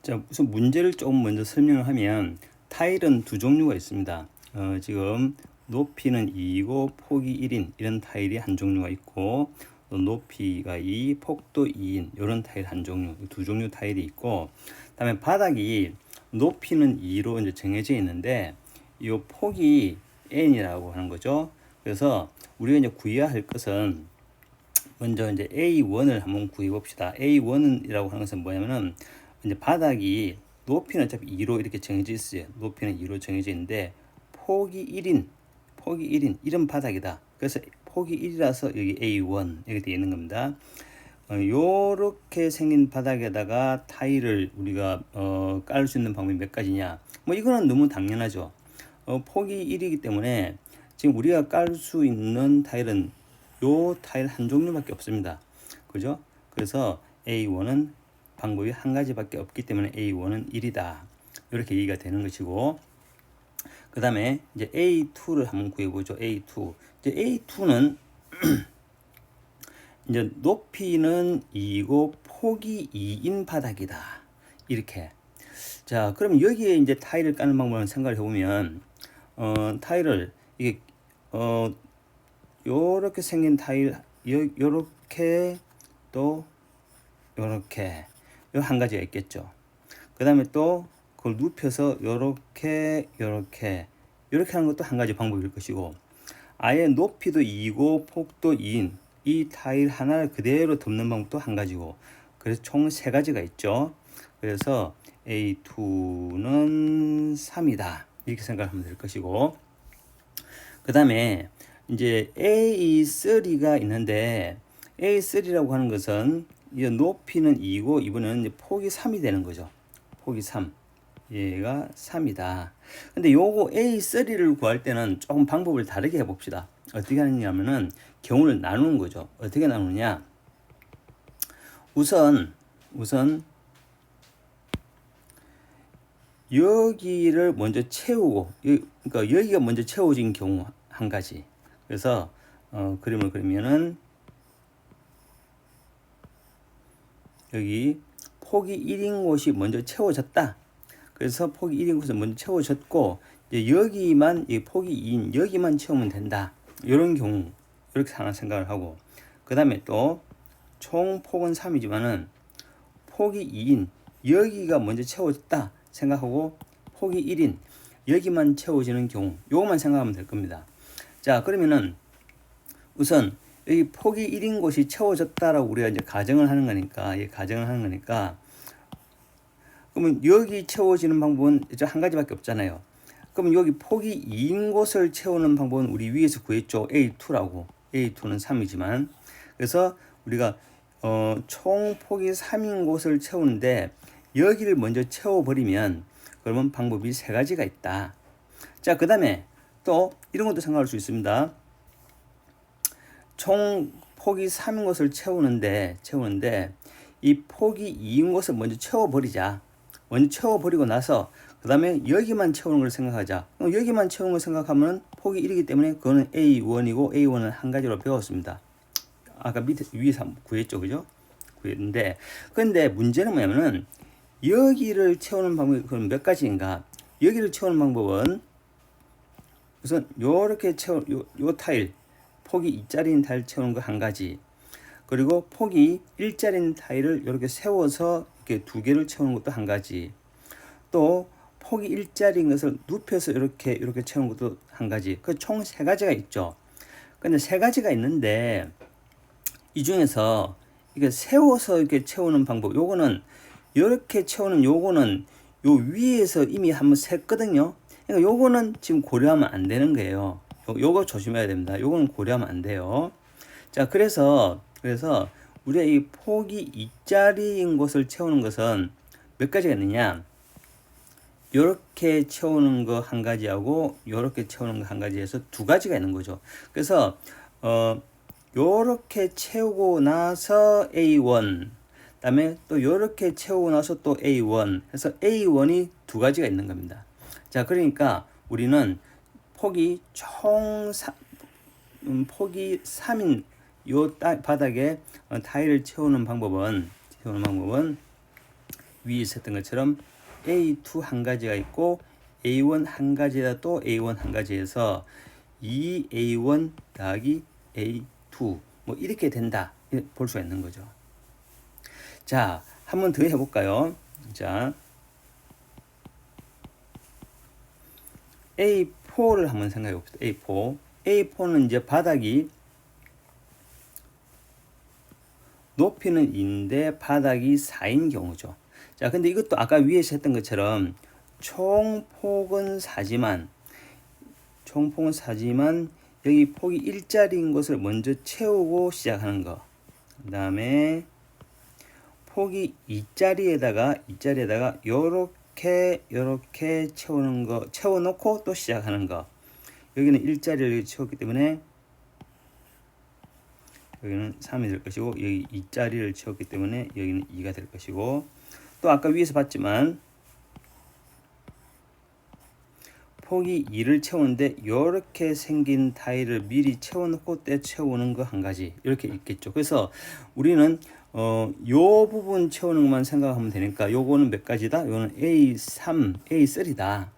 자, 우선 문제를 조금 먼저 설명을 하면 타일은 두 종류가 있습니다. 지금 높이는 2이고 폭이 1인 이런 타일이 한 종류가 있고, 또 높이가 2, 폭도 2인 이런 타일 한 종류, 두 종류 타일이 있고, 그다음에 바닥이 높이는 2로 이제 정해져 있는데 이 폭이 n이라고 하는 거죠. 그래서 우리가 이제 구해야 할 것은 먼저 이제 A1을 한번 구해 봅시다. A1이라고 하는 것은 뭐냐면은 이제 바닥이 높이는 어차피 2로 이렇게 정해져 있어요. 높이는 2로 정해져 있는데 폭이 1인 이런 바닥이다. 그래서 폭이 1이라서 여기 A1 이렇게 되어 있는 겁니다. 요렇게 생긴 바닥에다가 타일을 우리가 깔 수 있는 방법이 몇 가지냐. 뭐 이거는 너무 당연하죠. 폭이 1이기 때문에 지금 우리가 깔 수 있는 타일은 요 타일 한 종류밖에 없습니다. 그죠? 그래서 A1은 방법이 한 가지밖에 없기 때문에 A1은 1이다. 이렇게 얘기가 되는 것이고, 그 다음에 이제 A2를 한번 구해보죠. A2. 이제 A2는 이제 높이는 2고 폭이 2인 바닥이다. 이렇게. 자, 그럼 여기에 이제 타일을 까는 방법을 생각을 해보면, 타일을 이게 요렇게 생긴 타일, 요렇게 또 요렇게 요 한 가지가 있겠죠. 그 다음에 또 그걸 눕혀서 요렇게 하는 것도 한 가지 방법일 것이고, 아예 높이도 2고 폭도 2인 이 타일 하나를 그대로 덮는 방법도 한 가지고, 그래서 총 세 가지가 있죠. 그래서 A2는 3이다 이렇게 생각하면 될 것이고, 그 다음에 이제 A3가 있는데 A3라고 하는 것은 이 높이는 2고 이번에는 이제 폭이 3이 되는 거죠. 폭이 3. 얘가 3이다. 근데 요거 A3를 구할 때는 조금 방법을 다르게 해봅시다. 어떻게 하느냐면은 경우를 나누는 거죠. 어떻게 나누느냐? 우선 여기를 먼저 채우고, 그러니까 여기가 먼저 채워진 경우 한 가지. 그래서 그림을 그리면은 여기 폭이 1인 곳이 먼저 채워졌다. 그래서 폭이 1인 곳은 먼저 채워졌고, 이제 여기만 이 폭이 2인 여기만 채우면 된다. 이런 경우 이렇게 하나 생각을 하고, 그 다음에 또 총 폭은 3이지만은 폭이 2인 여기가 먼저 채워졌다 생각하고, 폭이 1인 여기만 채워지는 경우 요것만 생각하면 될 겁니다. 자, 그러면은 우선 여기 폭이 1인 곳이 채워졌다라고 우리가 이제 가정을 하는 거니까, 그러면 여기 채워지는 방법은 이제 한 가지밖에 없잖아요. 그럼 여기 폭이 2인 곳을 채우는 방법은 우리 위에서 구했죠. A2라고. A2는 3이지만. 그래서 우리가 총 폭이 3인 곳을 채우는데 여기를 먼저 채워버리면 그러면 방법이 세 가지가 있다. 자, 그 다음에 또 이런 것도 생각할 수 있습니다. 총 폭이 3인 것을 채우는데 이 폭이 2인 것을 먼저 채워버리자. 먼저 채워버리고 나서 그 다음에 여기만 채우는 걸 생각하자. 여기만 채우는 걸 생각하면 폭이 1이기 때문에 그거는 A1이고 A1은 한 가지로 배웠습니다. 아까 위에서 구했죠, 그죠? 구했는데, 근데 문제는 뭐냐면은 여기를 채우는 방법이 그럼 몇 가지인가? 여기를 채우는 방법은 우선 요렇게 요 타일 폭이 2짜리인 타일 채우는 거 한 가지, 그리고 폭이 1짜리인 타일을 이렇게 세워서 이렇게 두 개를 채우는 것도 한 가지, 또 폭이 1짜리인 것을 눕혀서 이렇게 채우는 것도 한 가지. 그 총 세 가지가 있죠. 근데 세 가지가 있는데 이 중에서 이게 세워서 이렇게 채우는 방법, 요거는 이렇게 채우는 요거는 요 위에서 이미 한번 샜거든요. 그러니까 요거는 지금 고려하면 안 되는 거예요. 요거 조심해야 됩니다. 요거는 고려하면 안 돼요. 자, 그래서 우리가 이 폭이 2짜리인 곳을 채우는 것은 몇 가지가 있느냐? 요렇게 채우는 거 한 가지하고 요렇게 채우는 거 한 가지에서 두 가지가 있는 거죠. 그래서 요렇게 채우고 나서 A1, 그다음에 또 요렇게 채우고 나서 또 A1 해서 A1이 두 가지가 있는 겁니다. 자, 그러니까 우리는 폭이 폭이 3인 요 바닥에 타일을 채우는 방법은 위에서 했던 것처럼 A2 한 가지가 있고 A1 한 가지에다 또 A1 한 가지에서 2A1 더하기 A2 뭐 이렇게 된다 볼 수가 있는 거죠. 자, 한 번 더 해볼까요? 자, A4를 한번 생각해 봅시다. A4. A4는 이제 바닥이 높이는 2인데 바닥이 4인 경우죠. 자, 근데 이것도 아까 위에서 했던 것처럼 총폭은 4지만 여기 폭이 1짜리인 것을 먼저 채우고 시작하는 거. 그 다음에 폭이 2짜리에다가 요렇게 채우는 거, 채워놓고 또 시작하는 거. 여기는 1짜리를 채웠기 때문에 여기는 3이 될 것이고, 여기 2짜리를 채웠기 때문에 여기는 2가 될 것이고, 또 아까 위에서 봤지만 폭이 2를 채우는데 이렇게 생긴 타일을 미리 채워놓고 때 채우는 거 한 가지 이렇게 있겠죠. 그래서 우리는 요 부분 채우는 것만 생각하면 되니까 요거는 몇 가지다? 요거는 A3, A3다.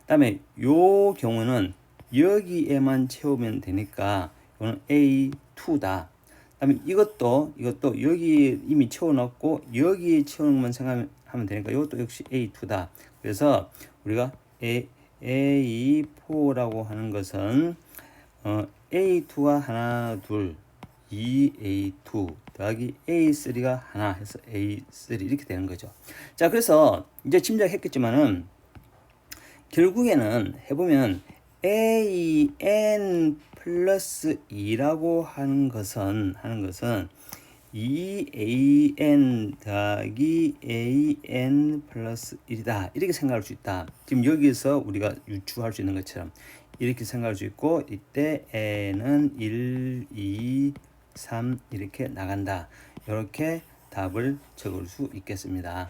그다음에 요 경우는 여기에만 채우면 되니까 요거는 A2다. 그다음에 이것도 여기 이미 채워놨고 여기에 채우는 것만 생각하면 되니까 이것도 역시 A2다. 그래서 우리가 A4라고 하는 것은 A2가 하나, 둘, 2A2 더하기 A3가 하나 해서 A3 이렇게 되는 거죠. 자, 그래서 이제 짐작했겠지만은 결국에는 해보면 AN 플러스 2라고 하는 것은 2AN 더하기 AN 플러스 1이다. 이렇게 생각할 수 있다. 지금 여기서 우리가 유추할 수 있는 것처럼 이렇게 생각할 수 있고, 이때 N은 1, 2, 3 이렇게 나간다. 이렇게 답을 적을 수 있겠습니다.